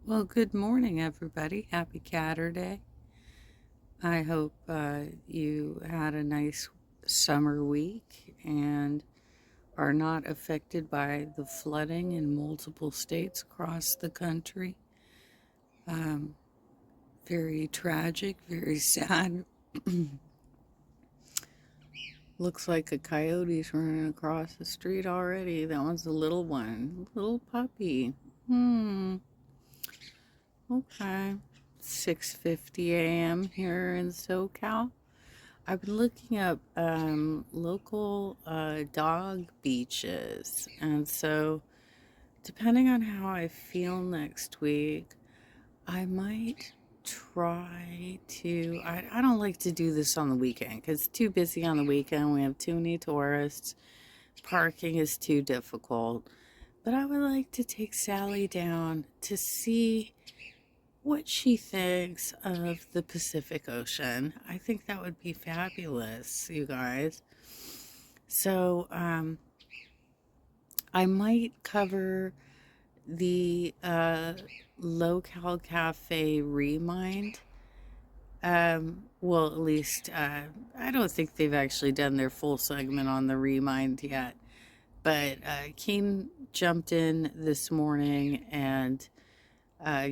Well, good morning, everybody. Happy Catterday. I hope you had a nice summer week and are not affected by the flooding in multiple states across the country. Um, Very tragic, very sad. Looks like a coyote's running across the street already. That one's a little one, little puppy. Okay. 6:50 a.m. here in SoCal. I've been looking up local dog beaches, and so depending on how I feel next week, I might try to. I don't like to do this on the weekend because it's too busy on the weekend. We have too many tourists. Parking is too difficult. But I would like to take Sally down to see what she thinks of the Pacific Ocean. I think that would be fabulous, you guys. So, I might cover the Lolcow Cafe Remind. Well, at least I don't think they've actually done their full segment on the Remind yet. But Keen jumped in this morning and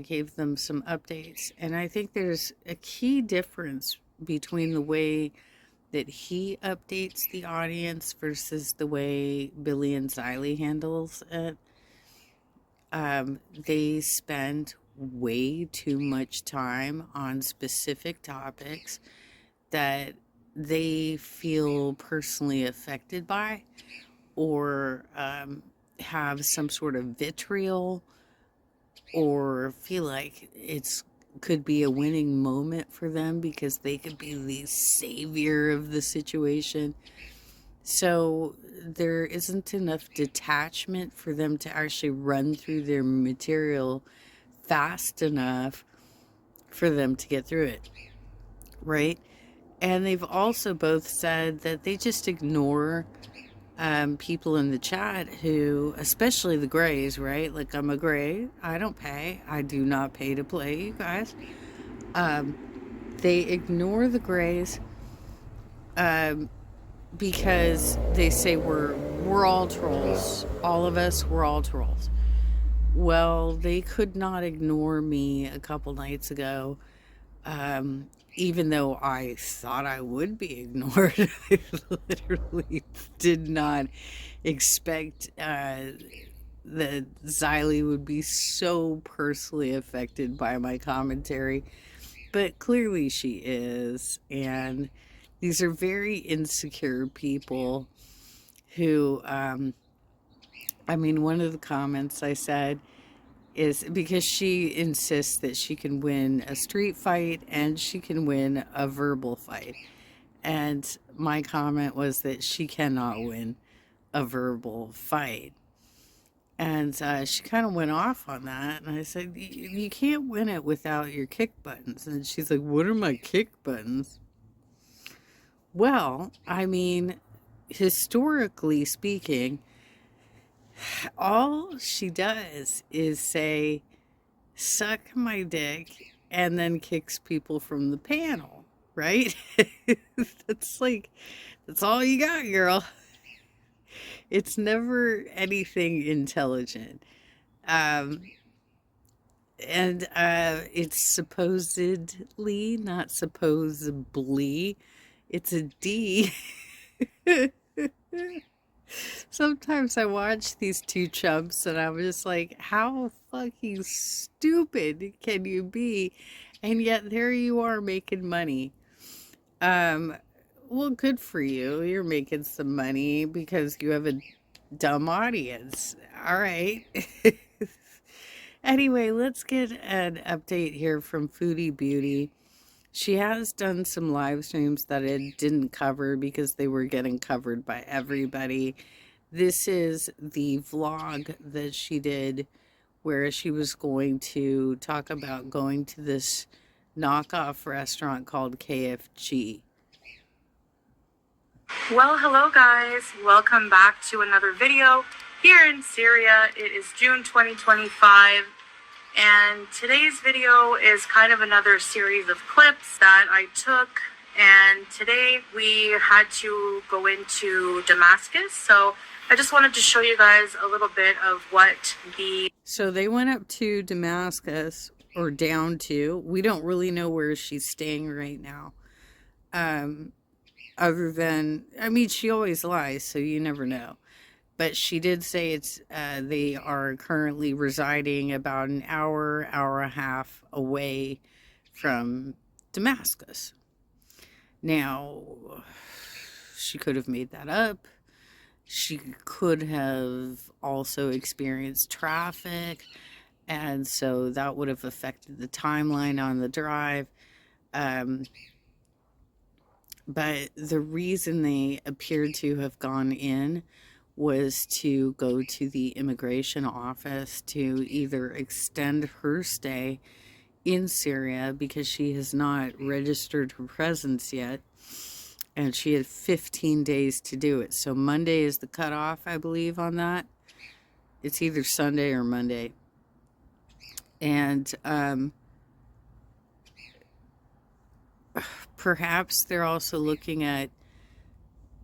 gave them some updates. And I think there's a key difference between the way that he updates the audience versus the way Billy and Xylee handles it. They spend way too much time on specific topics that they feel personally affected by or have some sort of vitriol or feel like it's could be a winning moment for them because they could be the savior of the situation. So there isn't enough detachment for them to actually run through their material fast enough for them to get through it, right? And they've also both said that they just ignore people in the chat who, especially the grays, right? Like, I'm a gray. I don't pay. I do not pay to play, you guys. They ignore the grays because they say we're all trolls. All of us, we're all trolls. Well, they could not ignore me a couple nights ago, even though I thought I would be ignored. I literally did not expect that Xylee would be so personally affected by my commentary, but clearly she is. And these are very insecure people who, one of the comments I said is because she insists that she can win a street fight and she can win a verbal fight. And my comment was that she cannot win a verbal fight. And she kind of went off on that. And I said, you can't win it without your kick buttons. And she's like, what are my kick buttons? Well, historically speaking, all she does is say, suck my dick, and then kicks people from the panel, right? That's all you got, girl. It's never anything intelligent. Um, and it's supposedly, not supposedly, it's a D. Sometimes I watch these two chumps and I'm just like, how fucking stupid can you be? And yet there you are making money. Um, well, good for you. You're making some money because you have a dumb audience. All right. Anyway, let's get an update here from Foodie Beauty. She has done some live streams that it didn't cover because they were getting covered by everybody. This is the vlog that she did where she was going to talk about going to this knockoff restaurant called KFG. Well, hello guys. Welcome back to another video. Here in Syria, it is June 2025. And today's video is kind of another series of clips that I took. And today we had to go into Damascus. So I just wanted to show you guys a little bit of what the... So they went up to Damascus, or down to. We don't really know where she's staying right now. Other than, I mean, she always lies, so you never know. But she did say they are currently residing about an hour, hour and a half away from Damascus. Now, she could have made that up. She could have also experienced traffic, and so that would have affected the timeline on the drive. But the reason they appeared to have gone in was to go to the immigration office to either extend her stay in Syria because she has not registered her presence yet, and she had 15 days to do it. So Monday is the cutoff, I believe, on that. It's either Sunday or Monday. And perhaps they're also looking at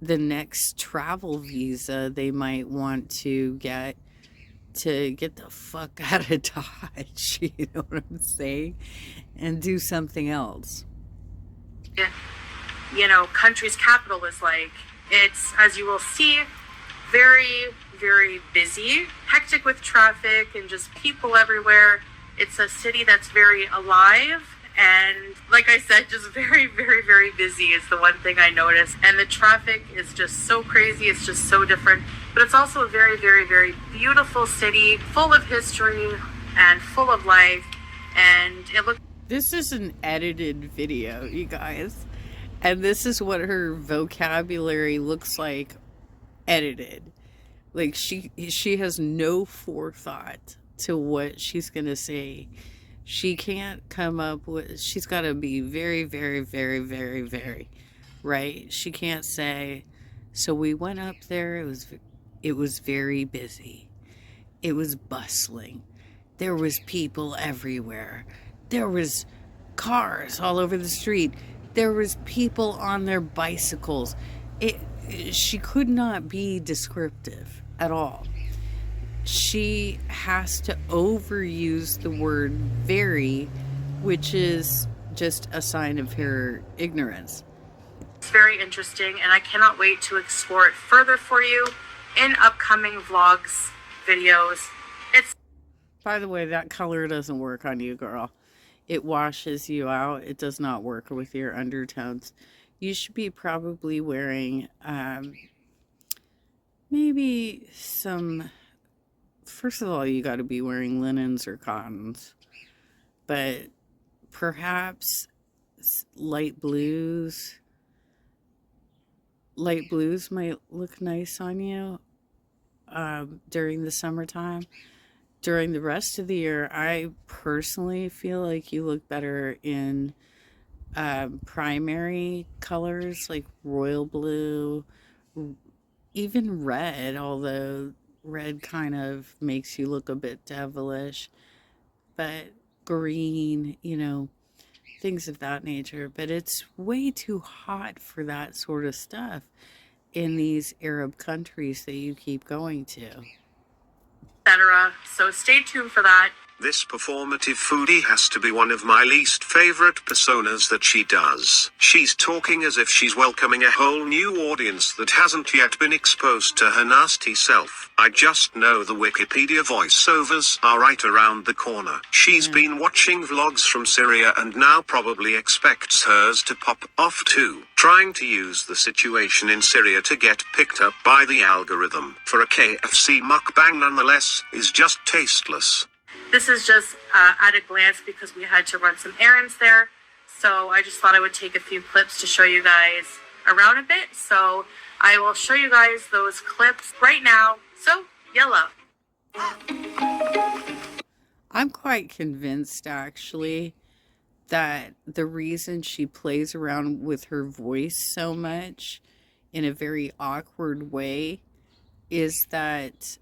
the next travel visa they might want to get the fuck out of Dodge, you know what I'm saying, and do something else. You know, country's capital is like. It's, as you will see, very, very busy, hectic with traffic and just people everywhere. It's a city that's very alive. And like I said, just very, very, very busy is the one thing I noticed. And the traffic is just so crazy. It's just so different. But it's also a very, very, very beautiful city, full of history and full of life. And it looks... This is an edited video, you guys. And this is what her vocabulary looks like edited. Like she has no forethought to what she's going to say. She can't come up with, she's got to be very, very, very, very, very, right? She can't say, so we went up there, it was very busy. It was bustling. There was people everywhere. There was cars all over the street. There was people on their bicycles. She could not be descriptive at all. She has to overuse the word very, which is just a sign of her ignorance. It's very interesting, and I cannot wait to explore it further for you in upcoming vlogs, videos. By the way, that color doesn't work on you, girl. It washes you out. It does not work with your undertones. You should be probably wearing maybe some... First of all, you got to be wearing linens or cottons, but perhaps light blues. Light blues might look nice on you during the summertime. During the rest of the year, I personally feel like you look better in primary colors like royal blue, even red, although red kind of makes you look a bit devilish, but green, you know, things of that nature. But it's way too hot for that sort of stuff in these Arab countries that you keep going to. Etc. So stay tuned for that. This performative foodie has to be one of my least favorite personas that she does. She's talking as if she's welcoming a whole new audience that hasn't yet been exposed to her nasty self. I just know the Wikipedia voiceovers are right around the corner. She's been watching vlogs from Syria and now probably expects hers to pop off too. Trying to use the situation in Syria to get picked up by the algorithm for a KFC mukbang nonetheless is just tasteless. This is just at a glance because we had to run some errands there. So I just thought I would take a few clips to show you guys around a bit. So I will show you guys those clips right now. So, yellow. I'm quite convinced, actually, that the reason she plays around with her voice so much in a very awkward way is that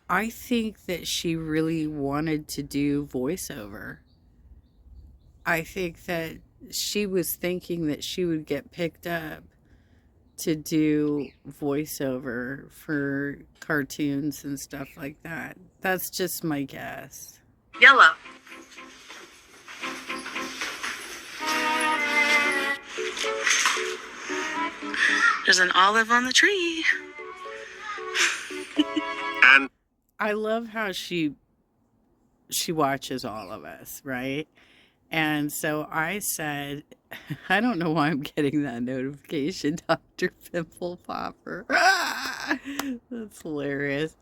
I think that she really wanted to do voiceover. I think that she was thinking that she would get picked up to do voiceover for cartoons and stuff like that. That's just my guess. Yellow. There's an olive on the tree. And I love how she watches all of us, right? And so I said, I don't know why I'm getting that notification, Dr. Pimple Popper. That's hilarious.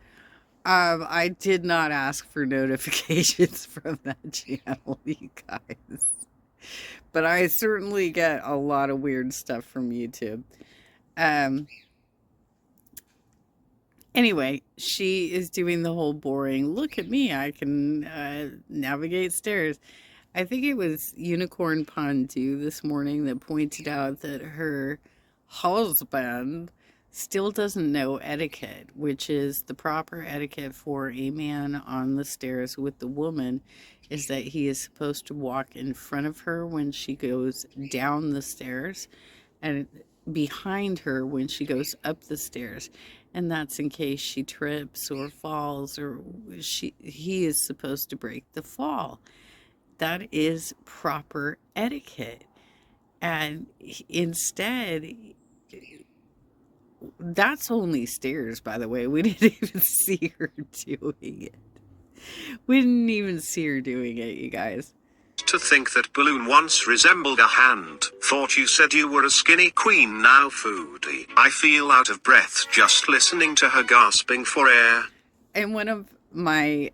I did not ask for notifications from that channel, you guys. But I certainly get a lot of weird stuff from YouTube. Anyway, she is doing the whole boring, look at me, I can navigate stairs. I think it was Unicorn Pondu this morning that pointed out that her husband still doesn't know etiquette, which is the proper etiquette for a man on the stairs with the woman, is that he is supposed to walk in front of her when she goes down the stairs and behind her when she goes up the stairs. And that's in case she trips or falls, or he is supposed to break the fall. That is proper etiquette. And instead, that's only stairs, by the way. We didn't even see her doing it. We didn't even see her doing it, you guys. to think that balloon once resembled a hand. Thought you said you were a skinny queen now, Foodie. I feel out of breath just listening to her gasping for air. In one of my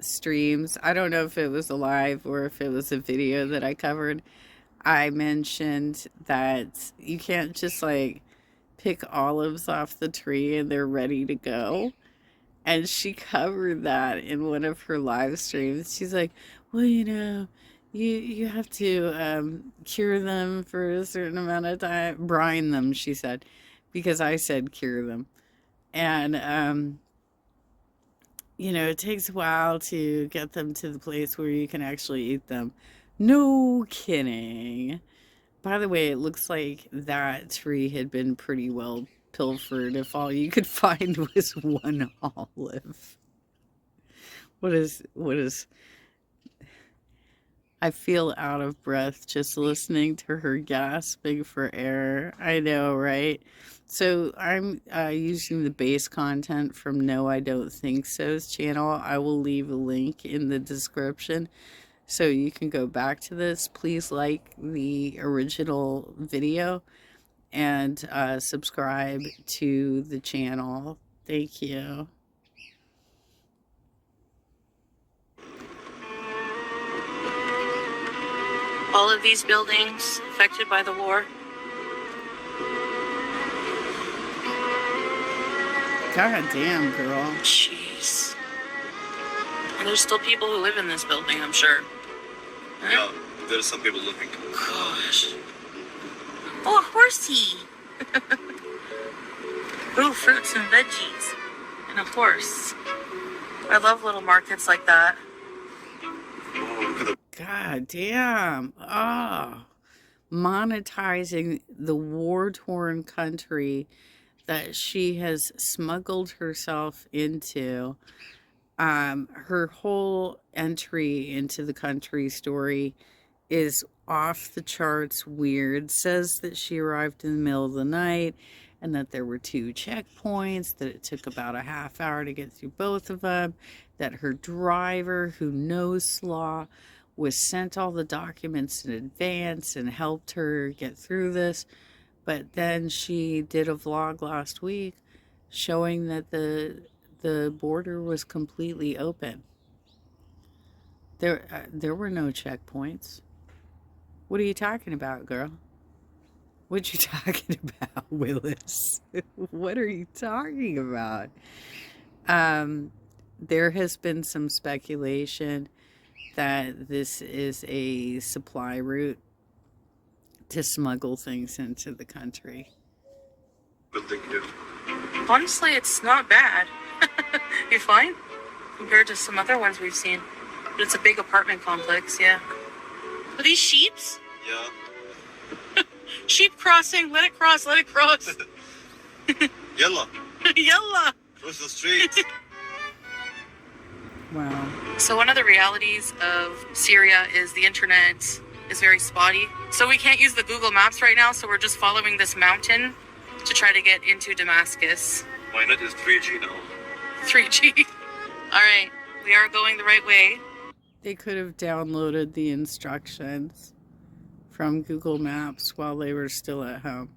streams, I don't know if it was a live or if it was a video that I covered, I mentioned that you can't just like pick olives off the tree and they're ready to go. And she covered that in one of her live streams. She's like, well, you have to cure them for a certain amount of time. Brine them, she said, because I said cure them. And, it takes a while to get them to the place where you can actually eat them. No kidding. By the way, it looks like that tree had been pretty well pilfered if all you could find was one olive. What is I feel out of breath just listening to her gasping for air. I know, right? So I'm using the base content from No I Don't Think So's channel. I will leave a link in the description so you can go back to this. Please like the original video and subscribe to the channel. Thank you. All of these buildings affected by the war. God damn, girl. Jeez. And there's still people who live in this building, I'm sure. Yeah, there's some people living. Gosh. Oh, a horsey. Little fruits and veggies. And a horse. I love little markets like that. Oh, look at the God damn. Oh. Monetizing the war-torn country that she has smuggled herself into. Her whole entry into the country story is off the charts weird. Says that she arrived in the middle of the night and that there were 2 checkpoints, that it took about a half hour to get through both of them, that her driver, who knows law, was sent all the documents in advance and helped her get through this. But then she did a vlog last week showing that the border was completely open. There were no checkpoints. What are you talking about, girl? What you talking about, Willis? What are you talking about? There has been some speculation that this is a supply route to smuggle things into the country. good thing to do. Honestly, it's not bad. You're fine? Compared to some other ones we've seen. But it's a big apartment complex, yeah. Are these sheeps? Yeah. Sheep crossing. Let it cross, let it cross. Yalla. Yalla. Cross the street. Wow. So one of the realities of Syria is the internet is very spotty. So we can't use the Google Maps right now, so we're just following this mountain to try to get into Damascus. My net is 3G now. 3G. All right, we are going the right way. They could have downloaded the instructions from Google Maps while they were still at home.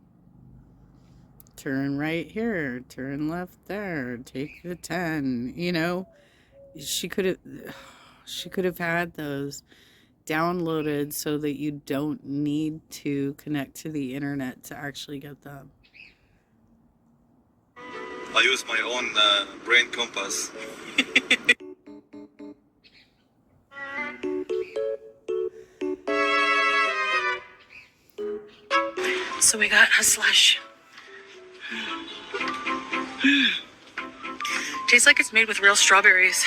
Turn right here, turn left there, take the 10, you know. She could have had those downloaded so that you don't need to connect to the internet to actually get them. I use my own brain compass. So we got a slush. Tastes like it's made with real strawberries.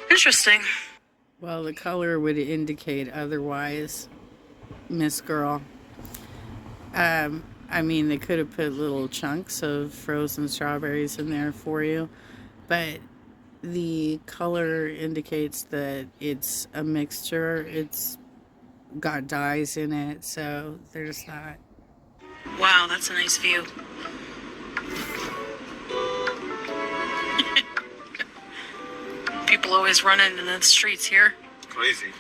Interesting. Well, the color would indicate otherwise, Miss Girl. I mean, they could have put little chunks of frozen strawberries in there for you, but the color indicates that it's a mixture. It's got dyes in it, so there's that. Wow, that's a nice view. People always running in the streets here. Crazy.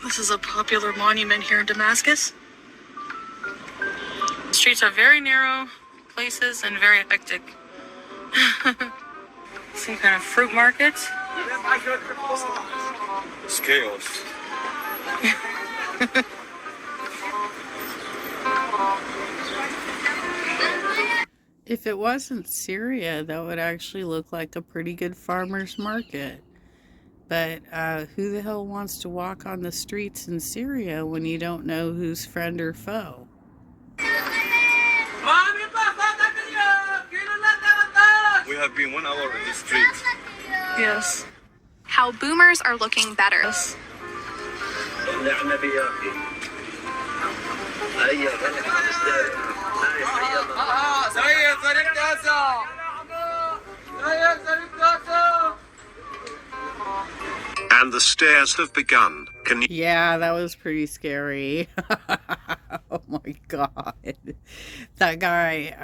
This is a popular monument here in Damascus. The streets are very narrow places and very hectic. Some kind of fruit market. It's chaos. If it wasn't Syria, that would actually look like a pretty good farmer's market. But who the hell wants to walk on the streets in Syria when you don't know who's friend or foe? We have been 1 hour in the street. Yes. How boomers are looking better. And the stairs have begun. Can you? Yeah, that was pretty scary. Oh my god. That guy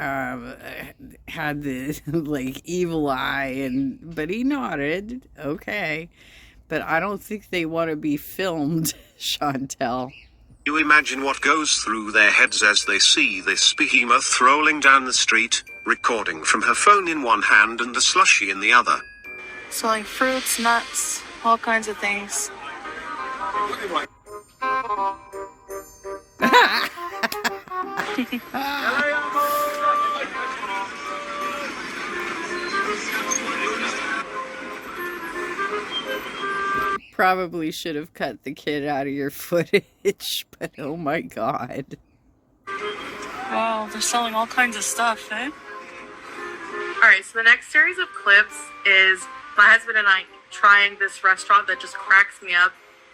had the like evil eye but he nodded. Okay. But I don't think they want to be filmed, Chantel. You imagine what goes through their heads as they see this behemoth rolling down the street, recording from her phone in one hand and the slushie in the other. Selling fruits, nuts, all kinds of things. Probably should have cut the kid out of your footage, but oh my god. Wow, they're selling all kinds of stuff, eh? Alright, so the next series of clips is my husband and I trying this restaurant that just cracks me up.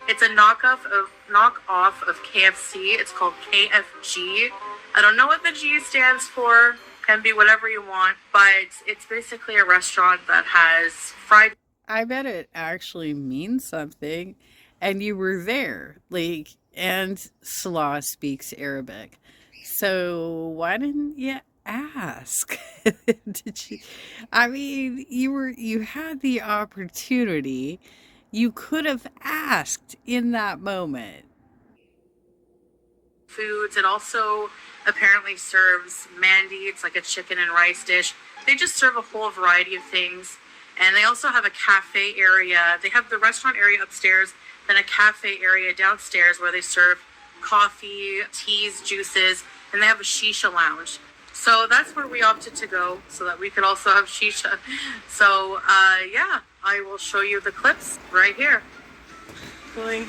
It's a knockoff of KFC. It's called KFG. I don't know what the G stands for. Can be whatever you want, but it's basically a restaurant that has fried. I bet it actually means something. And you were there. Like, and Salah speaks Arabic. So why didn't you ask? Did you? I mean, you had the opportunity. You could have asked in that moment. Foods. It also apparently serves mandi. It's like a chicken and rice dish. They just serve a whole variety of things. And they also have a cafe area. They have the restaurant area upstairs, then a cafe area downstairs where they serve coffee, teas, juices, and they have a shisha lounge. So that's where we opted to go so that we could also have shisha. So, yeah, I will show you the clips right here. Going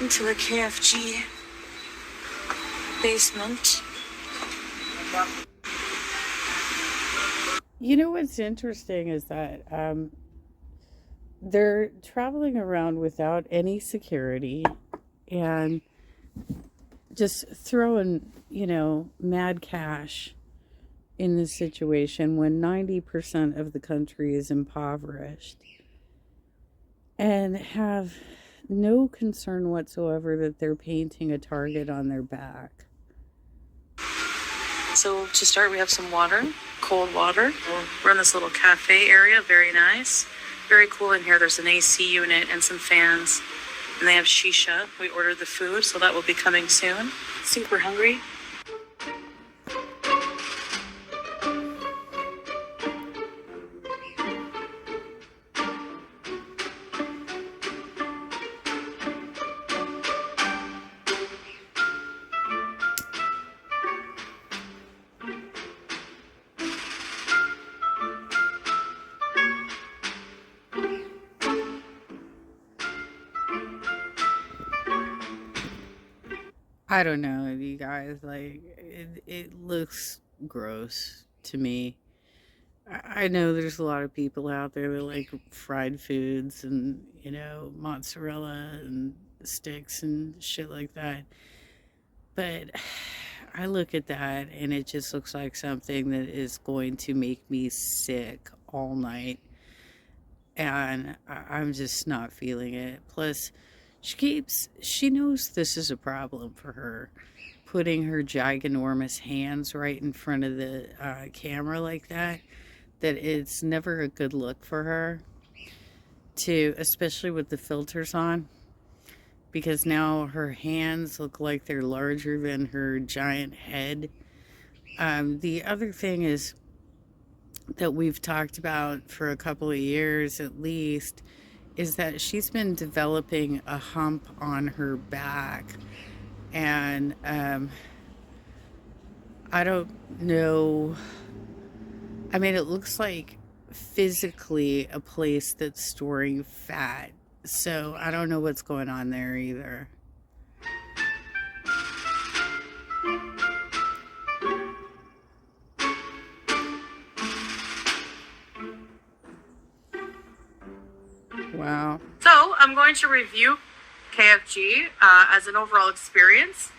into the KFG basement. You know what's interesting is that they're traveling around without any security and just throwing, mad cash in this situation when 90% of the country is impoverished and have no concern whatsoever that they're painting a target on their back. So to start, we have some water, cold water. We're in this little cafe area, very nice. Very cool in here. There's an AC unit and some fans. And they have shisha. We ordered the food, so that will be coming soon. Super hungry. I don't know, you guys, like, it looks gross to me. I know there's a lot of people out there that like fried foods and, mozzarella and sticks and shit like that. But I look at that and it just looks like something that is going to make me sick all night. And I'm just not feeling it. Plus, she knows this is a problem for her, putting her giganormous hands right in front of the camera like that it's never a good look for her, especially with the filters on, because now her hands look like they're larger than her giant head. The other thing is that we've talked about for a couple of years at least is that she's been developing a hump on her back. And I don't know. I mean, it looks like physically a place that's storing fat. So I don't know what's going on there either. Wow. So I'm going to review KFG as an overall experience.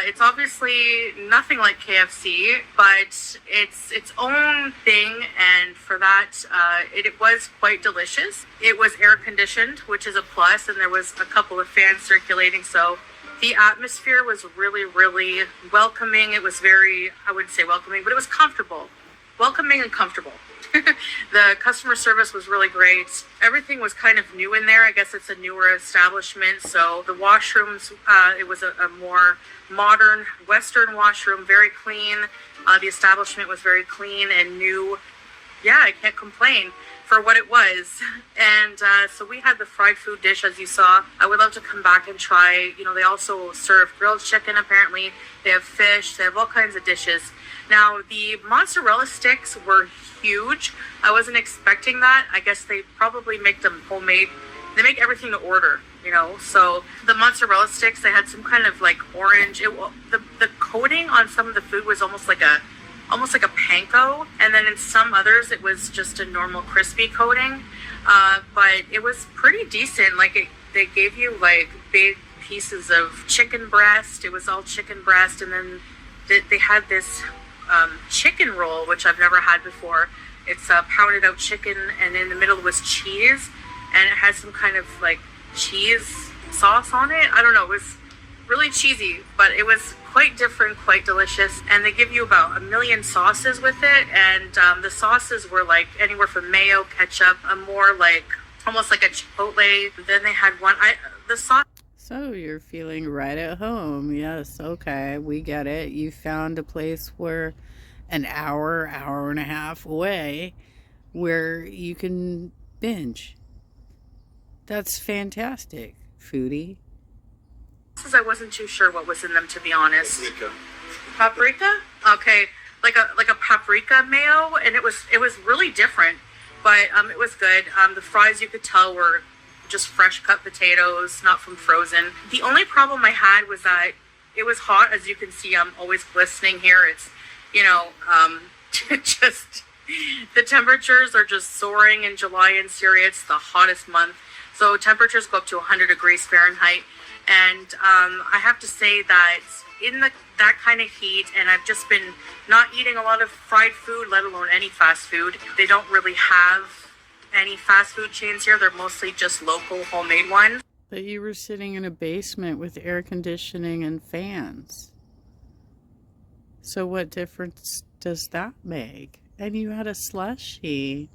It's obviously nothing like KFC, but it's its own thing, and for that, it was quite delicious. It was air conditioned, which is a plus, and there was a couple of fans circulating, so the atmosphere was really, really welcoming. It was very, I wouldn't say welcoming, but it was comfortable. Welcoming and comfortable. The customer service was really great. Everything was kind of new in there. I guess it's a newer establishment. So the washrooms, it was a more modern Western washroom, very clean. The establishment was very clean and new. Yeah, I can't complain for what it was. And so we had the fried food dish, as you saw. I would love to come back and try. They also serve grilled chicken, apparently. They have fish. They have all kinds of dishes. Now, the mozzarella sticks were huge. I wasn't expecting that. I guess they probably make them homemade. They make everything to order, So the mozzarella sticks, they had some kind of like orange. The coating on some of the food was almost like a panko, and then in some others it was just a normal crispy coating. But it was pretty decent. They gave you like big pieces of chicken breast. It was all chicken breast, and then they had this chicken roll, which I've never had before. It's pounded out chicken, and in the middle was cheese, and it has some kind of like cheese sauce on it. I don't know. It was really cheesy, but it was quite different, quite delicious. And they give you about 1 million sauces with it, and the sauces were like anywhere from mayo, ketchup, more like almost like a chipotle. Then they had the sauce. So you're feeling right at home. Yes, okay, we get it. You found a place where an hour and a half away where you can binge. That's fantastic, Foodie. I wasn't too sure what was in them, to be honest. Paprika? Okay, like a paprika mayo, and it was really different, but it was good. The fries, you could tell, were just fresh cut potatoes, not from frozen. The only problem I had was that it was hot. As you can see, I'm always glistening here. It's, just The temperatures are just soaring in July in Syria. It's the hottest month. So temperatures go up to 100 degrees Fahrenheit. And I have to say that in that kind of heat, and I've just been not eating a lot of fried food, let alone any fast food. They don't really have any fast food chains here. They're mostly just local homemade ones. But you were sitting in a basement with air conditioning and fans. So what difference does that make? And you had a slushie.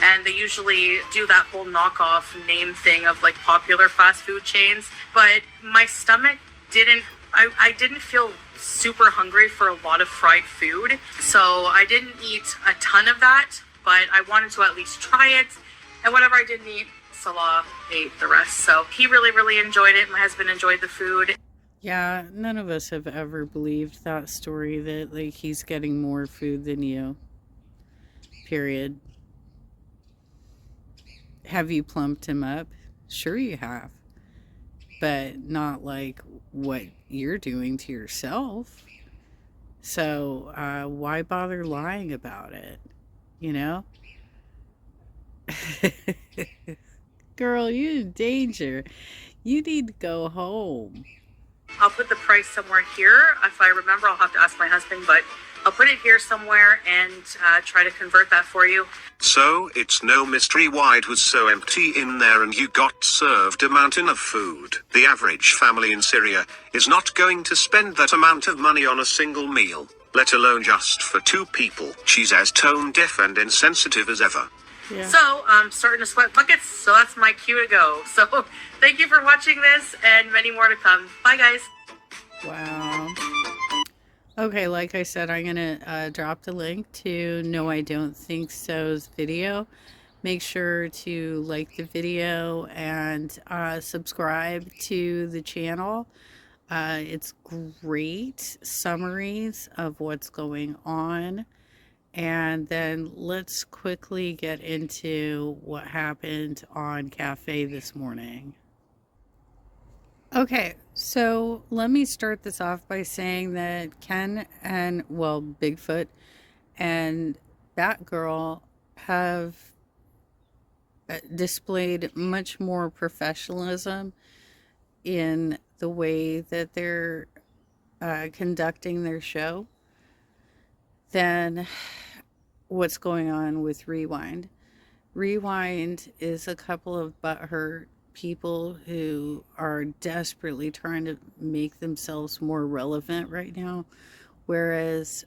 And they usually do that whole knockoff name thing of like popular fast food chains. But my stomach I didn't feel super hungry for a lot of fried food. So I didn't eat a ton of that, but I wanted to at least try it. And whatever I didn't eat, Salah ate the rest. So he really, really enjoyed it. My husband enjoyed the food. Yeah, none of us have ever believed that story that like he's getting more food than you. Period. Have you plumped him up? Sure you have. But not like what you're doing to yourself. So why bother lying about it? You know? Girl, you're in danger. You need to go home. I'll put the price somewhere here. If I remember, I'll have to ask my husband, but I'll put it here somewhere and try to convert that for you. So it's no mystery why it was so empty in there and you got served a mountain of food. The average family in Syria is not going to spend that amount of money on a single meal, let alone just for two people. She's as tone deaf and insensitive as ever. Yeah. So I'm starting to sweat buckets, so that's my cue to go. So thank you for watching this and many more to come. Bye, guys. Wow. Okay, like I said, I'm going to drop the link to No I Don't Think So's video. Make sure to like the video and subscribe to the channel. It's great summaries of what's going on. And then let's quickly get into what happened on Cafe this morning. Okay, so let me start this off by saying that Ken and, well, Bigfoot and Batgirl have displayed much more professionalism in the way that they're conducting their show than what's going on with Rewind. Rewind is a couple of butthurt people who are desperately trying to make themselves more relevant right now, whereas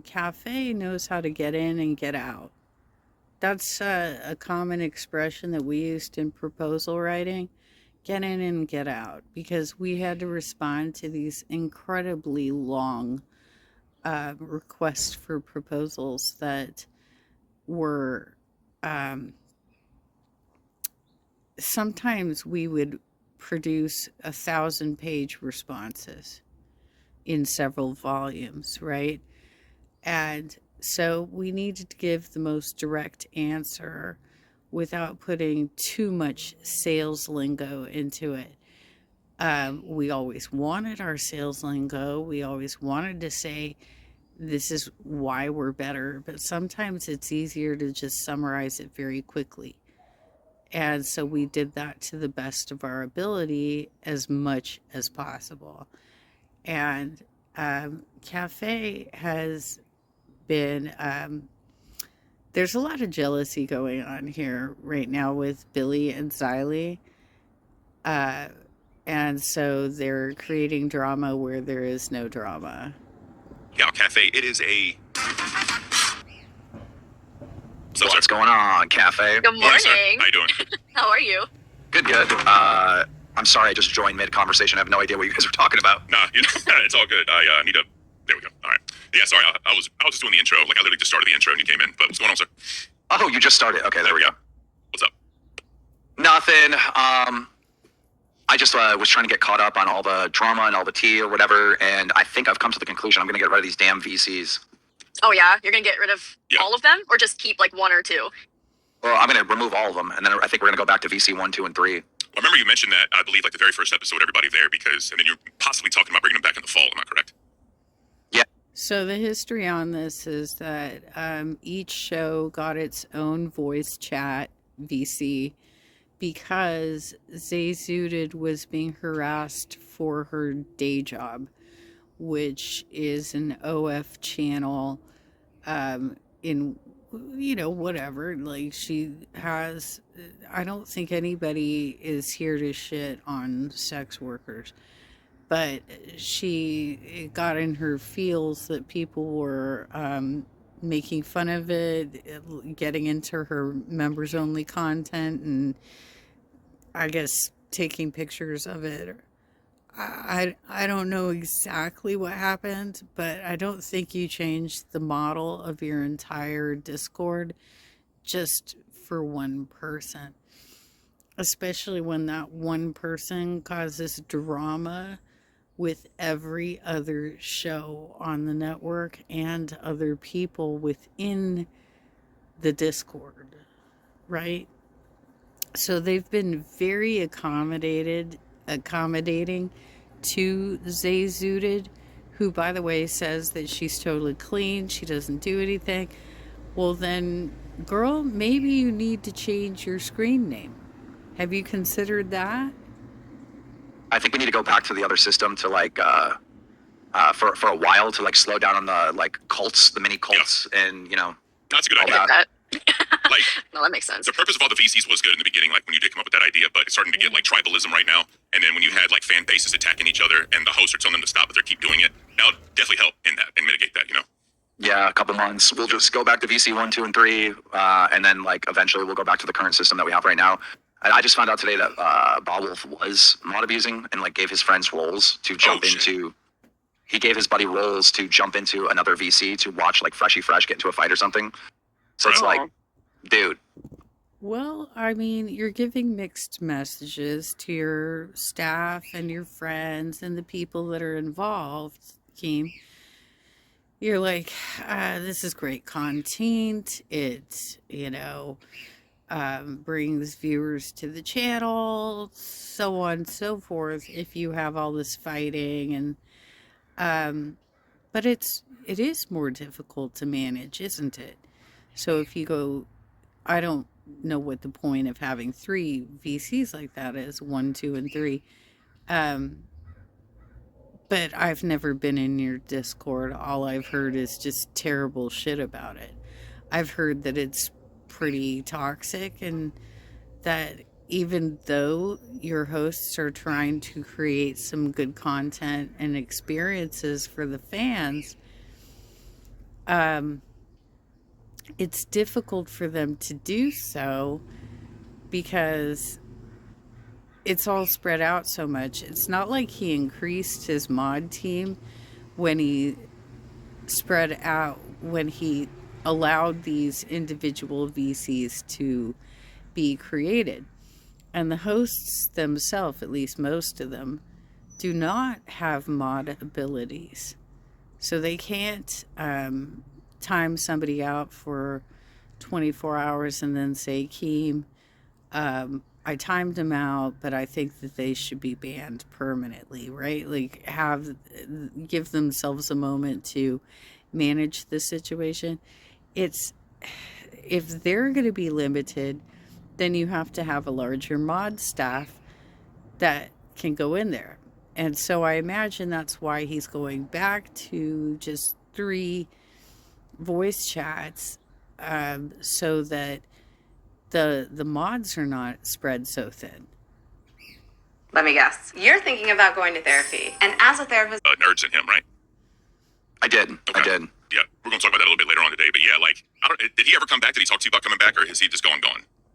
Cafe knows how to get in and get out. That's a common expression that we used in proposal writing. Get in and get out, because we had to respond to these incredibly long requests for proposals that were sometimes we would produce 1,000-page responses in several volumes, right? And so we needed to give the most direct answer without putting too much sales lingo into it. We always wanted our sales lingo. We always wanted to say, this is why we're better. But sometimes it's easier to just summarize it very quickly. And so we did that to the best of our ability as much as possible. And Cafe has been... there's a lot of jealousy going on here right now with Billy and Xylee. And so they're creating drama where there is no drama. Yeah, Cafe, it is a... So, What's going on, Cafe? Good morning. How you doing? How are you? Good, good. I'm sorry, I just joined mid-conversation. I have no idea what you guys were talking about. Nah, it's all good. I need to... There we go. All right. Yeah, sorry, I was just doing the intro. Like, I literally just started the intro and you came in. But what's going on, sir? Oh, you just started. Okay, there we go. What's up? Nothing. I just was trying to get caught up on all the drama and all the tea or whatever, and I think I've come to the conclusion I'm going to get rid of these damn VCs. Oh yeah, you're gonna get rid of all of them, or just keep like one or two? Well, I'm going to remove all of them, and then I think we're going to go back to VC 1, 2, and 3. I remember you mentioned that, I believe, like the very first episode, everybody there, because, and then you're possibly talking about bringing them back in the fall, am I correct? Yeah, So the history on this is that each show got its own voice chat VC because Zay Zooted was being harassed for her day job, which is an OF channel in, whatever. Like, she has, I don't think anybody is here to shit on sex workers, but she got in her feels that people were making fun of it, getting into her members only content, and I guess taking pictures of it. I don't know exactly what happened, but I don't think you changed the model of your entire Discord just for one person, especially when that one person causes drama with every other show on the network and other people within the Discord, right? So they've been very accommodating to Zay Zooted, who, by the way, says that she's totally clean, she doesn't do anything. Well, then, girl, maybe you need to change your screen name. Have you considered that? I think we need to go back to the other system to like for a while to like slow down on the like cults, the mini cults, and That's a good all idea. that. Like, No, that makes sense. the purpose of all the VCs was good in the beginning, like when you did come up with that idea, but it's starting to get like tribalism right now. And then when you had like fan bases attacking each other and the hosts are telling them to stop, but they keep doing it, that'll definitely help in that and mitigate that, Yeah, a couple months. We'll just go back to VC 1, 2, and 3, and then like eventually we'll go back to the current system that we have right now. And I just found out today that Bob Wolf was mod abusing and like gave his friends roles to jump into. He gave his buddy roles to jump into another VC to watch like Freshy Fresh get into a fight or something. So it's like, dude. Well, I mean, you're giving mixed messages to your staff and your friends and the people that are involved, Keem. You're like, this is great content. It, brings viewers to the channel, so on and so forth, if you have all this fighting. And but it is more difficult to manage, isn't it? So if you go, I don't know what the point of having 3 VCs like that is, 1, 2, and 3. But I've never been in your Discord. All I've heard is just terrible shit about it. I've heard that it's pretty toxic and that even though your hosts are trying to create some good content and experiences for the fans, it's difficult for them to do so because it's all spread out so much. It's not like he increased his mod team when he spread out, when he allowed these individual VCs to be created. And the hosts themselves, at least most of them, do not have mod abilities. So they can't time somebody out for 24 hours and then say, Keem, I timed them out, but I think that they should be banned permanently, right? Like, give themselves a moment to manage the situation. If they're going to be limited, then you have to have a larger mod staff that can go in there. And so I imagine that's why he's going back to just 3 voice chats, so that the mods are not spread so thin. Let me guess. You're thinking about going to therapy. And as a therapist... Nerds in him, right? I did. Okay. I did. Yeah, we're going to talk about that a little bit later on today. But yeah, like, did he ever come back? Did he talk to you about coming back, or is he just gone?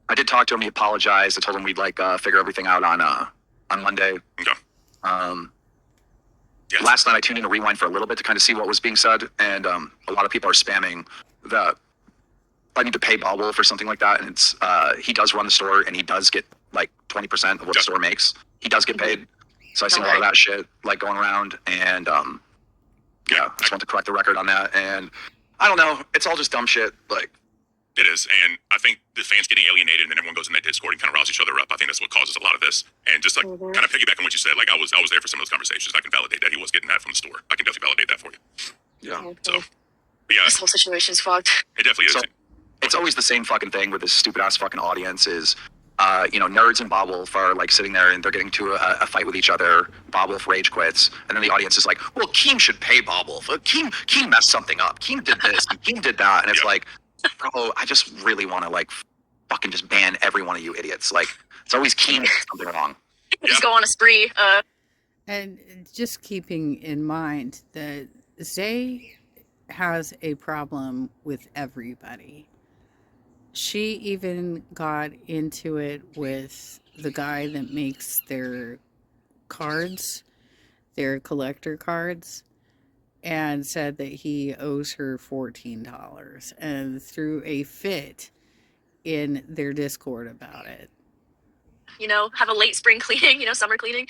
I did talk to him. He apologized. I told him we'd like figure everything out on Monday. Okay. Yes. Last night I tuned in to Rewind for a little bit to kind of see what was being said, and a lot of people are spamming that I need to pay Bob Wolf or something like that. And it's he does run the store, and he does get like 20% of what the store makes. He does get paid. So I see a lot of that shit like going around, and I just want to correct the record on that. And I don't know, it's all just dumb shit. Like, it is, and I think the fans getting alienated, and then everyone goes in that Discord and kind of riles each other up. I think that's what causes a lot of this. And just like kind of piggyback on what you said, like I was there for some of those conversations. I can validate that he was getting that from the store. I can definitely validate that for you. Yeah. So, but yeah, This whole situation's fucked. it definitely is. So it's always the same fucking thing with this stupid ass fucking audience is, nerds and Bob Wolf are like sitting there and they're getting to a fight with each other. Bob Wolf rage quits, and then the audience is like, "Well, Keem should pay Bob Wolf. Keem messed something up. Keem did this. And Keem did that." And it's like, bro, I just really want to like fucking just ban every one of you idiots. Like, it's always Keem did something wrong. Just go on a spree. And just keeping in mind that Zay has a problem with everybody. She even got into it with the guy that makes their cards, their collector cards, and said that he owes her $14 and threw a fit in their Discord about it. Have a late spring cleaning, summer cleaning.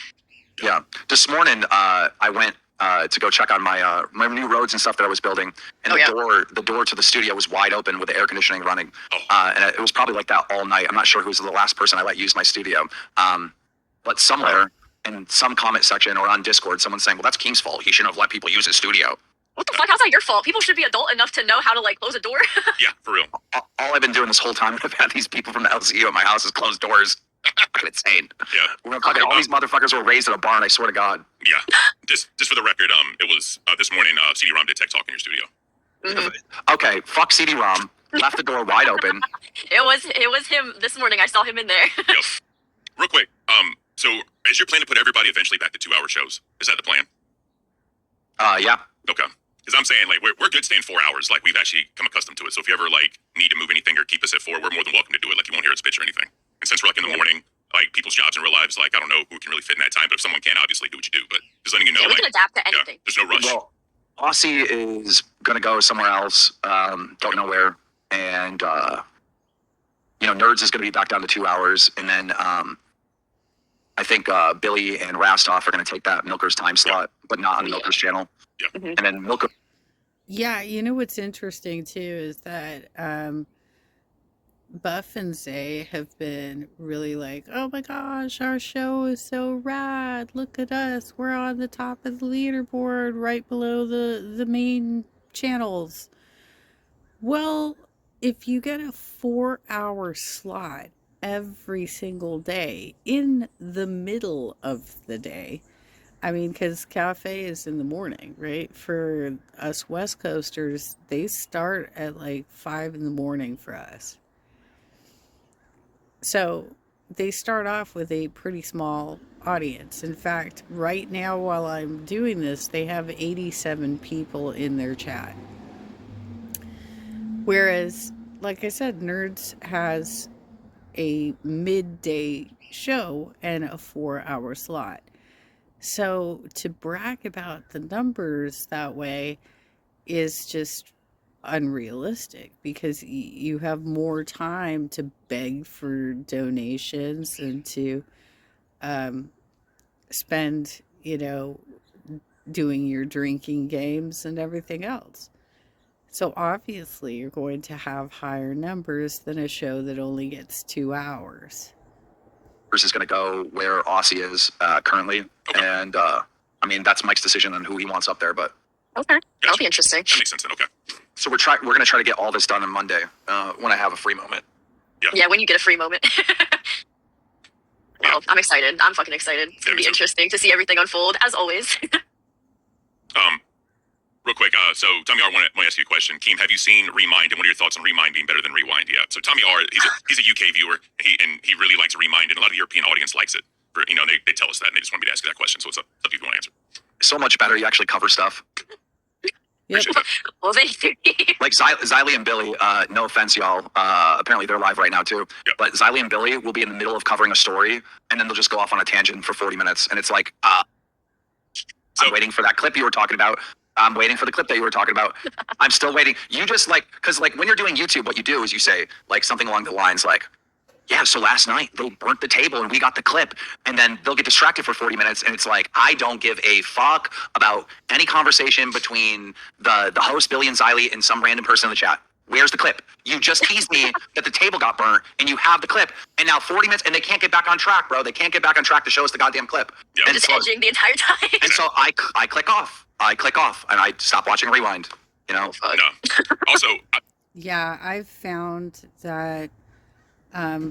Yeah. This morning, I went to go check on my new roads and stuff that I was building, and the door to the studio was wide open with the air conditioning running, and it was probably like that all night. I'm not sure who was the last person I let use my studio, but somewhere in some comment section or on Discord, someone's saying, "Well, that's Keem's fault. He shouldn't have let people use his studio." What the fuck? How's that your fault? People should be adult enough to know how to close a door. Yeah, for real. All I've been doing this whole time, I've had these people from the LCU at my house is close doors. Fucking insane. Yeah. We're fucking all these motherfuckers were raised in a barn. I swear to God. Yeah. Just for the record, it was this morning. CD-ROM did tech talk in your studio. Mm-hmm. Okay, fuck CD-ROM. Left the door wide open. It was him this morning. I saw him in there. Yep. Real quick. So is your plan to put everybody eventually back to 2-hour shows? Is that the plan? Yeah. Okay. Because I'm saying we're good staying 4 hours. We've actually come accustomed to it. So if you ever need to move anything or keep us at 4, we're more than welcome to do it. You won't hear us bitch or anything. And since we're in the morning, people's jobs and real lives, I don't know who can really fit in that time. But if someone can, obviously do what you do. But just letting you know, we can adapt to anything. Yeah, there's no rush. Well, Aussie is gonna go somewhere else. Don't know where. And Nerds is gonna be back down to 2 hours, and then I think Billy and Rastoff are gonna take that Milker's time slot, but not on the Milker's channel. Yeah. Mm-hmm. And then Milker. Yeah, what's interesting too is that Buff and Zay have been really "Oh my gosh, our show is so rad. Look at us. We're on the top of the leaderboard right below the main channels." Well, if you get a 4-hour slot every single day in the middle of the day, because cafe is in the morning, right? For us West Coasters, they start at 5 in the morning for us. So they start off with a pretty small audience. In fact, right now while I'm doing this, they have 87 people in their chat. Whereas, like I said, Nerds has a midday show and a 4-hour slot. So to brag about the numbers that way is just unrealistic, because you have more time to beg for donations and to spend, doing your drinking games and everything else. So obviously you're going to have higher numbers than a show that only gets 2 hours. Is going to go where Aussie is currently, and that's Mike's decision on who he wants up there. But Okay, that'll be interesting. That makes sense. Then. Okay. So we're going to try to get all this done on Monday when I have a free moment. Yeah, when you get a free moment. Well, I'm excited. I'm fucking excited. It's gonna be interesting to see everything unfold, as always. Real quick, so Tommy R, want to ask you a question. Keem, have you seen Remind, and what are your thoughts on Remind being better than Rewind? Yeah. So Tommy R, he's a UK viewer, and he really likes Remind, and a lot of the European audience likes it. They tell us that, and they just want me to ask you that question. So it's up to you if you want to answer. So much better. You actually cover stuff. Yep. Well, thank you. Like Xylee and Billy, no offense, y'all. Apparently they're live right now too. Yep. But Xylee and Billy will be in the middle of covering a story, and then they'll just go off on a tangent for 40 minutes. And it's like, I'm waiting for that clip you were talking about. I'm waiting for the clip that you were talking about. I'm still waiting. You just because when you're doing YouTube, what you do is you say something along the lines yeah, so last night they burnt the table and we got the clip, and then they'll get distracted for 40 minutes. And it's I don't give a fuck about any conversation between the host, Billy and Xylee, and some random person in the chat. Where's the clip? You just teased me that the table got burnt and you have the clip, and now 40 minutes and they can't get back on track, bro. They can't get back on track to show us the goddamn clip. Yeah. And Just edging the entire time. And so I click off. I click off and I stop watching Rewind. You know, No. Also, Yeah, I've found that,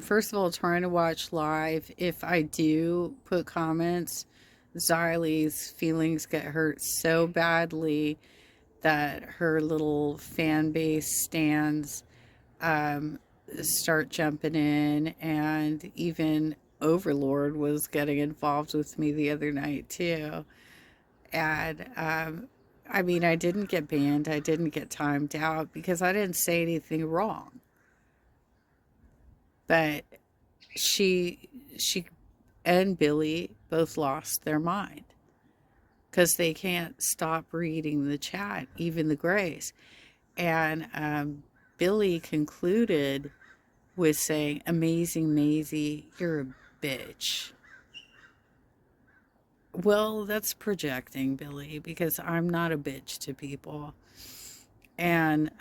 first of all, trying to watch live, if I do put comments, Xylee's feelings get hurt so badly that her little fan base stands start jumping in, and even Overlord was getting involved with me the other night too. And I mean, I didn't get banned, I didn't get timed out because I didn't say anything wrong. But she and Billy both lost their mind because they can't stop reading the chat, even the Grays. And Billy concluded with saying, "Amazing Maisie, you're a bitch." Well, that's projecting, Billy, because I'm not a bitch to people. And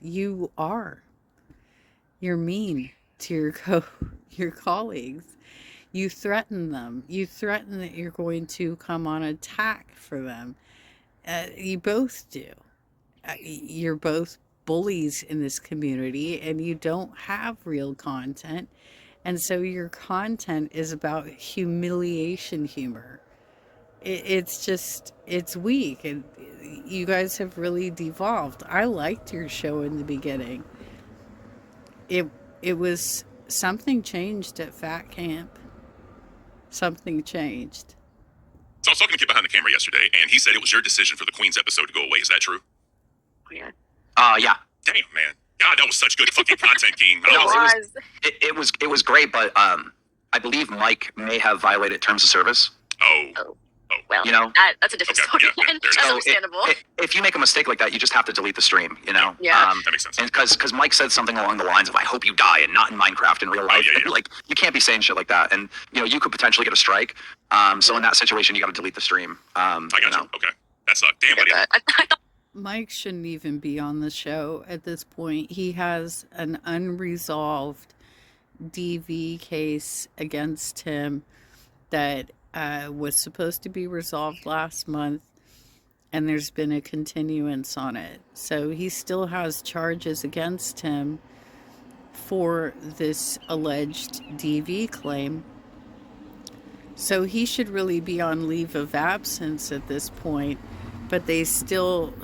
you are. You're mean to your colleagues. You threaten them. You threaten that you're going to come on attack for them. You both do. You're both bullies in this community, and you don't have real content. And so your content is about humiliation humor. It's just, it's weak. And you guys have really devolved. I liked your show in the beginning. It was, something changed at Fat Camp. Something changed. so I was talking to the kid behind the camera yesterday, and he said it was your decision for the Queen's episode to go away. Is that true? Yeah. Yeah. Damn, man. God, that was such good fucking content, King. No, Oh, it was great, but I believe Mike may have violated terms of service. oh. Well, You know? that's a different Okay, story. yeah, And there it that's is. understandable. If you make a mistake like that, you just have to delete the stream. You know. Yeah. That makes sense. And because Mike said something along the lines of "I hope you die" and not in Minecraft in real life. yeah. Like you can't be saying shit like that, and you know you could potentially get a strike. So in that situation, you got to delete the stream. I got you. Okay. That sucked. Damn, buddy. I thought Mike shouldn't even be on the show at this point. He has an unresolved DV case against him that was supposed to be resolved last month, and there's been a continuance on it. So he still has charges against him for this alleged DV claim. So he should really be on leave of absence at this point. But he's still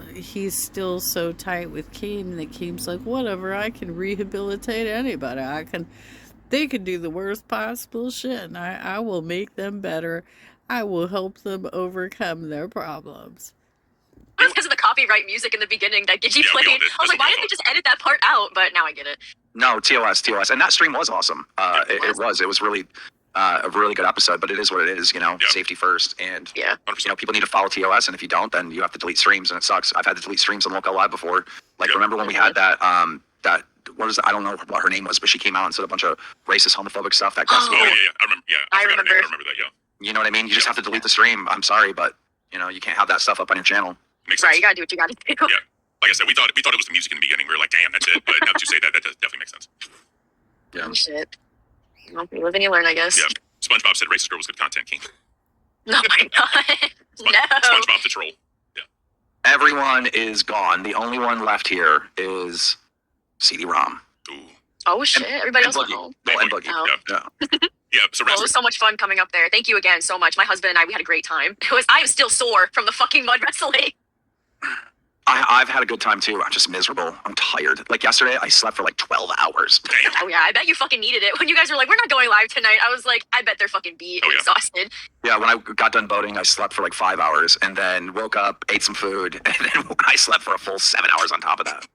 so tight with Keem that Keem's like, whatever, I can rehabilitate anybody. They can do the worst possible shit, and I will make them better. I will help them overcome their problems. it was because of the copyright music in the beginning that Gigi Yeah, we all played. did. I was like, That's why what didn't we they just edit that part out? But now I get it. No, TOS, and that stream was awesome. It was really a really good episode. But it is what it is. You know, Yeah. safety first, and Yeah. you know people need to follow TOS, and if you don't, then you have to delete streams, and it sucks. I've had to delete streams on Lolcow Live before. Like Yeah. remember when we had that what is it? I don't know what her name was, but she came out and said a bunch of racist, homophobic stuff. That guest. Oh, yeah. I remember. Yeah. I forgot her name. remember. I remember that, yeah. You know what I mean? You just have to delete the stream. I'm sorry, but you know you can't have that stuff up on your channel. Makes Right, sense. you gotta do what you gotta do. Yeah. Like I said, we thought it was the music in the beginning. We were like, damn, that's it. But now that you say that, that does definitely makes sense. Yeah. Oh, shit. Well, you live and you learn, I guess. Yeah. SpongeBob said racist girl was good content, King. Oh my god. No. SpongeBob the troll. Yeah. Everyone is gone. The only one left here is CD-ROM. Ooh. Oh shit. Everybody else and went Boogie. home. Well, and Boogie. Oh. Yeah. Yeah. So Well, it was so much fun coming up there. Thank you again so much. My husband and I, we had a great time. I am still sore from the fucking mud wrestling. I've had a good time too. I'm just miserable. I'm tired. Like yesterday, I slept for like 12 hours. damn. Oh yeah, I bet you fucking needed it. When you guys were like, we're not going live tonight, I was like, I bet they're fucking beat and Oh, yeah. exhausted. Yeah, when I got done boating, I slept for like 5 hours and then woke up, ate some food, and then I slept for a full 7 hours on top of that.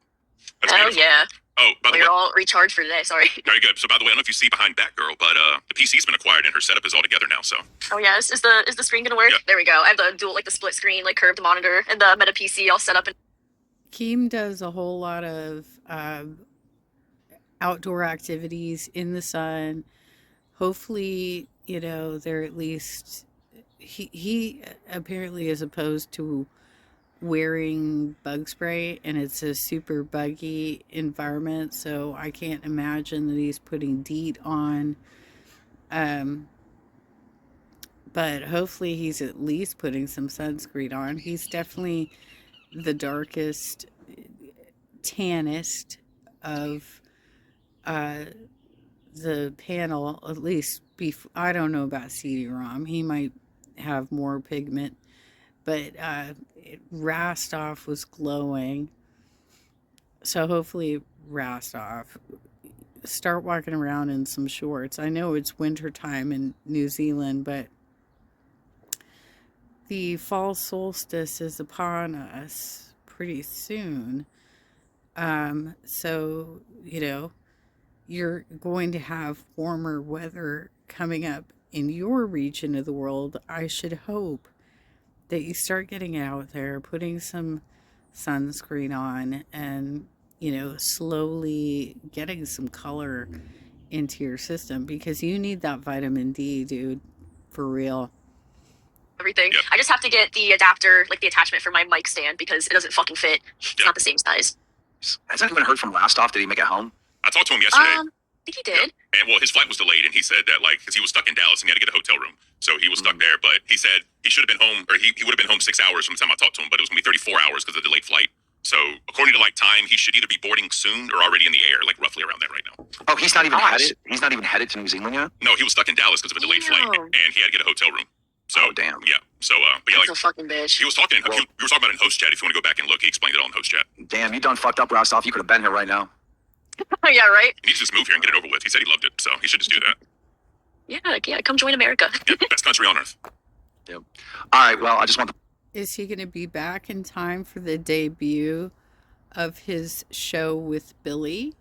That's Oh beautiful. yeah. Oh, by the We're way, all recharged for today, sorry. very good. So by the way, I don't know if you see behind Batgirl, but the PC's been acquired and her setup is all together now. So Oh yeah, is the screen gonna work? Yeah. There we go. I have the dual, like the split screen, like curved monitor, and the Meta PC all set up. And Keem does a whole lot of outdoor activities in the sun. Hopefully, you know, they're at least, he apparently is opposed to wearing bug spray, and it's a super buggy environment, so I can't imagine that he's putting DEET on. but hopefully he's at least putting some sunscreen on. He's definitely the darkest, tannest of the panel, at least. I don't know about CD-ROM. He might have more pigment, but Rastoff was glowing. So hopefully Rastoff, start walking around in some shorts. I know it's winter time in New Zealand, but the fall solstice is upon us pretty soon. So, you're going to have warmer weather coming up in your region of the world. I should hope that you start getting out there, putting some sunscreen on, and, slowly getting some color into your system, because you need that vitamin D, dude, for real. Everything. Yep. I just have to get the adapter, like the attachment for my mic stand, because it doesn't fucking fit. It's not the same size. Has anyone heard from Rastoff? Did he make it home? I talked to him yesterday. I think he did. Yeah. And well, his flight was delayed, and he said that because he was stuck in Dallas and he had to get a hotel room, so he was stuck there. But he said he should have been home, or he would have been home 6 hours from the time I talked to him, but it was gonna be 34 hours because of the delayed flight. So according to time, he should either be boarding soon or already in the air, like roughly around there right now. Oh, he's not even headed. He's not even headed to New Zealand yet. No, he was stuck in Dallas because of a delayed flight, and he had to get a hotel room. So damn. Yeah. So but yeah, That's a fucking bitch. he was talking. We were talking about it in host chat. If you want to go back and look, he explained it all in host chat. Damn, you done fucked up, Rastoff. You could have been here right now. Yeah, right? He needs to just move here and get it over with. He said he loved it, so he should just do that. Yeah, come join America. Yeah, best country on earth. Yep. All right, well, I just want to... Is he going to be back in time for the debut of his show with Billy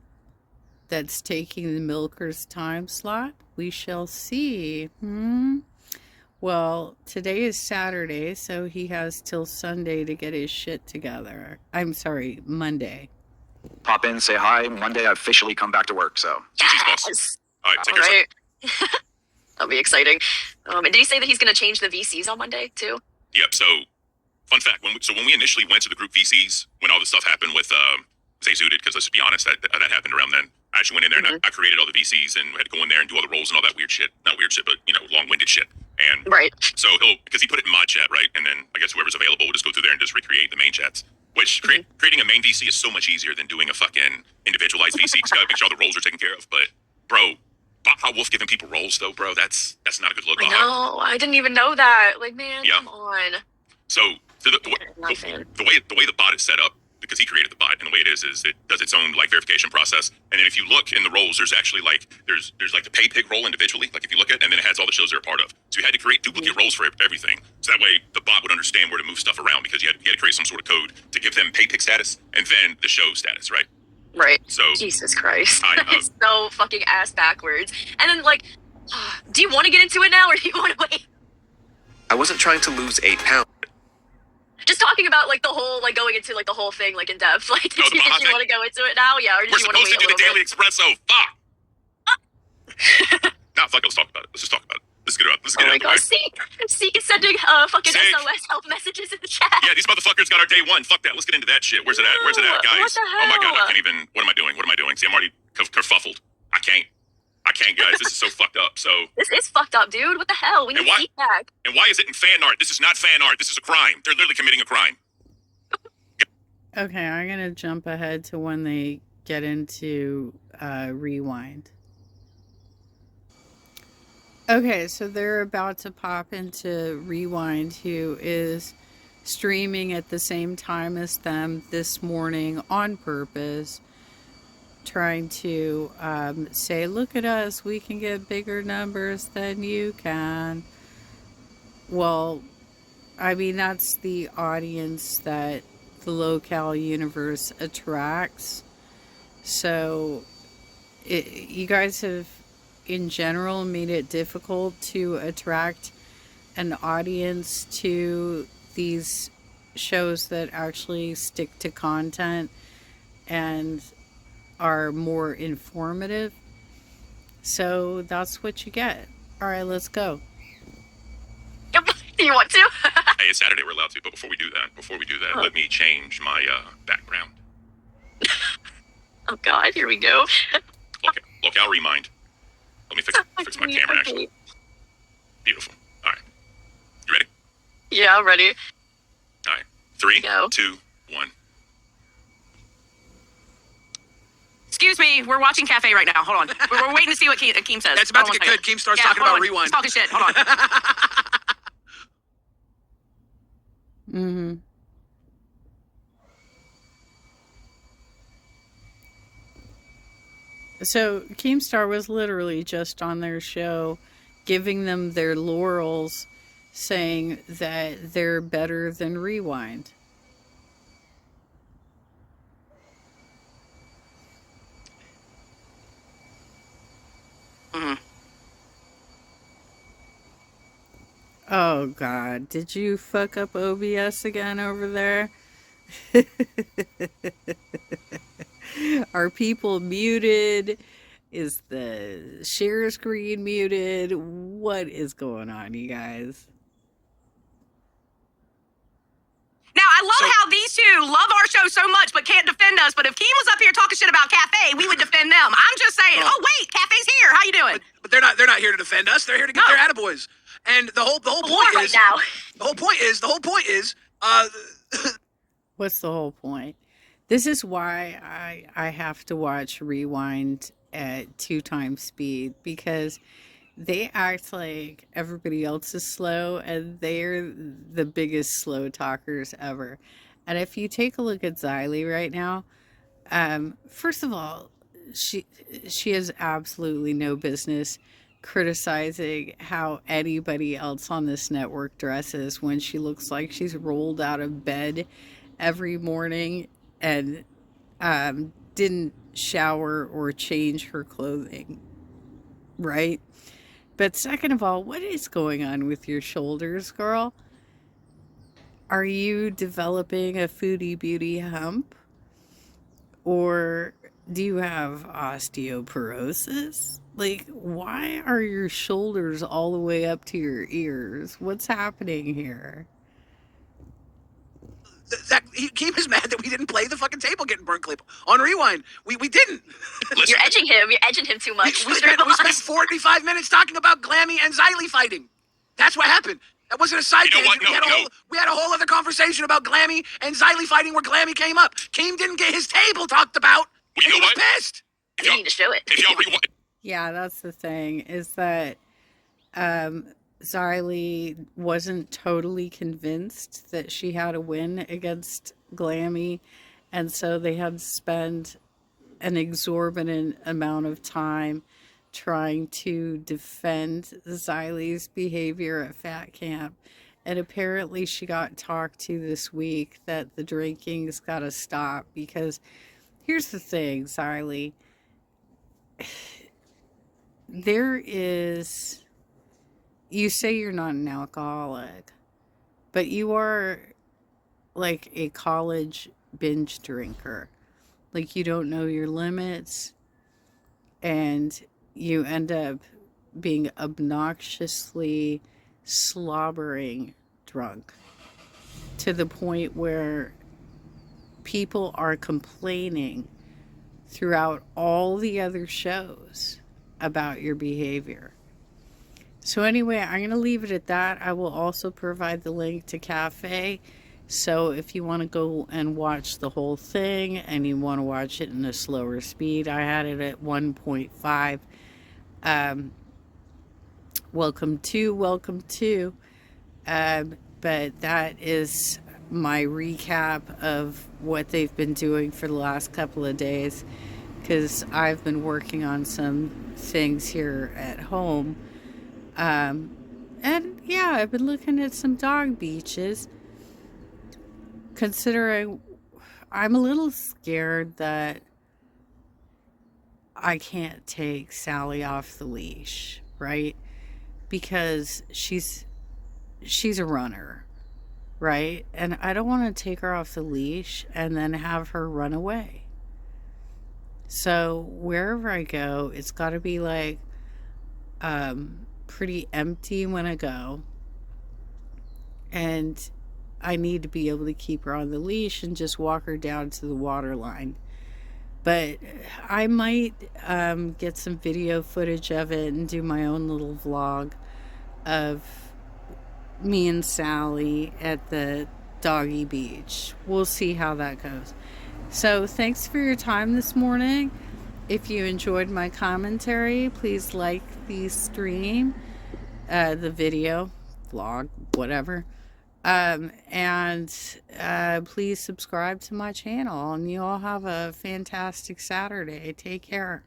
that's taking the Milker's time slot? We shall see. Well, today is Saturday, so he has till Sunday to get his shit together. I'm sorry, Monday. Pop in, say hi. Monday, I officially come back to work, so... Yes! All right, take care. That'll be exciting. And did he say that he's going to change the VCs on Monday, too? Yep, so, fun fact, when we initially went to the group VCs, when all this stuff happened with Zay Zooted, because let's just be honest, that happened around then. I actually went in there and I created all the VCs and had to go in there and do all the roles and all that weird shit. Not weird shit, but, long-winded shit. And right. So because he put it in mod chat, right? And then I guess whoever's available will just go through there and just recreate the main chats. Which creating a main VC is so much easier than doing a fucking individualized VC. Because you gotta make sure all the roles are taken care of. But, bro, Baja Wolf giving people roles, though, bro, that's not a good look. No, I didn't even know that. Like, man, come on. So the way the bot is set up, because he created the bot, and the way it is it does its own verification process. And then if you look in the roles, there's actually there's the pay pig role individually, if you look at it, and then it has all the shows they're a part of. So you had to create duplicate roles for everything. So that way the bot would understand where to move stuff around, because you had to create some sort of code to give them pay pig status and then the show status, right? Right. So Jesus Christ. It's so fucking ass backwards. And then do you want to get into it now or do you want to wait? I wasn't trying to lose 8 pounds. Just talking about the whole going into the whole thing in depth. Did you want to go into it now? Yeah, or did you want to wait a little bit? We're supposed to do the daily espresso. Fuck. Nah, fuck it. Let's talk about it. Let's just talk about it. Let's get it out. Let's get it out. Oh my god. See, sending fucking SOS help messages in the chat. Yeah, these motherfuckers got our day one. Fuck that. Let's get into that shit. Where's it at? Where's it at, guys? What the hell? Oh my god, I can't even. What am I doing? See, I'm already kerfuffled. I can't, guys. This is so fucked up. So this is fucked up, dude. What the hell? We need feedback. And why is it in fan art? This is not fan art. This is a crime. They're literally committing a crime. Okay, I'm gonna jump ahead to when they get into Rewind. Okay, so they're about to pop into Rewind, who is streaming at the same time as them this morning on purpose, trying to say, look at us, we can get bigger numbers than you can. Well, I mean, that's the audience that the Lolcow universe attracts. So you guys have in general made it difficult to attract an audience to these shows that actually stick to content and are more informative. So that's what you get. All right, let's go. Do you want to? Hey, it's Saturday. We're allowed to. But before we do that, let me change my background. Oh God, here we go. Look, I'll remind. Let me fix my camera, actually. Beautiful. All right. Yeah, I'm ready. All right. 3, Go. 2, 1. Excuse me, we're watching Cafe right now. Hold on. We're waiting to see what Keem says. That's about Hold to on get one good. second. Keem starts Yeah, talking hold about on. Rewind. He's talking shit. Hold on. Mm-hmm. So Keemstar was literally just on their show giving them their laurels, saying that they're better than Rewind. Mhm. Oh God, did you fuck up OBS again over there? Are people muted? Is the share screen muted? What is going on, you guys? Now, I love how these two love our show so much but can't defend us. But if Keem was up here talking shit about Cafe, we would defend them. I'm just saying. Oh, wait, Cafe's here. How you doing? But they're not here to defend us. They're here to get their attaboys. And the whole point Right is now. the whole point is What's the whole point? This is why I have to watch Rewind at 2 times speed, because they act like everybody else is slow and they're the biggest slow talkers ever. And if you take a look at Xylee right now, first of all, she has absolutely no business criticizing how anybody else on this network dresses when she looks like she's rolled out of bed every morning and didn't shower or change her clothing, right? But second of all, what is going on with your shoulders, girl? Are you developing a Foodie Beauty hump? Or do you have osteoporosis? Like, why are your shoulders all the way up to your ears? What's happening here? Keem is mad that we didn't play the fucking table getting burnt clip on Rewind. We didn't. You're edging him. You're edging him too much. We spent 45 minutes talking about Glammy and Xylee fighting. That's what happened. That wasn't a side tangent. We had a whole other conversation about Glammy and Xylee fighting where Glammy came up. Keem didn't get his table talked about. Well, you know what? Pissed. You need to show it. If y'all rewind. Yeah, that's the thing, is that Xylee wasn't totally convinced that she had a win against Glammy, and so they had to spend an exorbitant amount of time trying to defend Xylee's behavior at Fat Camp. And apparently she got talked to this week that the drinking's got to stop, because here's the thing, Xylee. There is... You say you're not an alcoholic, but you are like a college binge drinker. Like, you don't know your limits, and you end up being obnoxiously slobbering drunk to the point where people are complaining throughout all the other shows about your behavior. So anyway, I'm going to leave it at that. I will also provide the link to Cafe. So if you want to go and watch the whole thing and you want to watch it in a slower speed, I had it at 1.5. Welcome to. But that is my recap of what they've been doing for the last couple of days, because I've been working on some things here at home. And yeah, I've been looking at some dog beaches, considering I'm a little scared that I can't take Sally off the leash, right? Because she's a runner, right? And I don't want to take her off the leash and then have her run away. So wherever I go, it's got to be like pretty empty when I go, and I need to be able to keep her on the leash and just walk her down to the water line. But I might get some video footage of it and do my own little vlog of me and Sally at the doggy beach. We'll see how that goes. So thanks for your time this morning. If you enjoyed my commentary, please like the stream, the video, vlog, whatever. And please subscribe to my channel. And you all have a fantastic Saturday. Take care.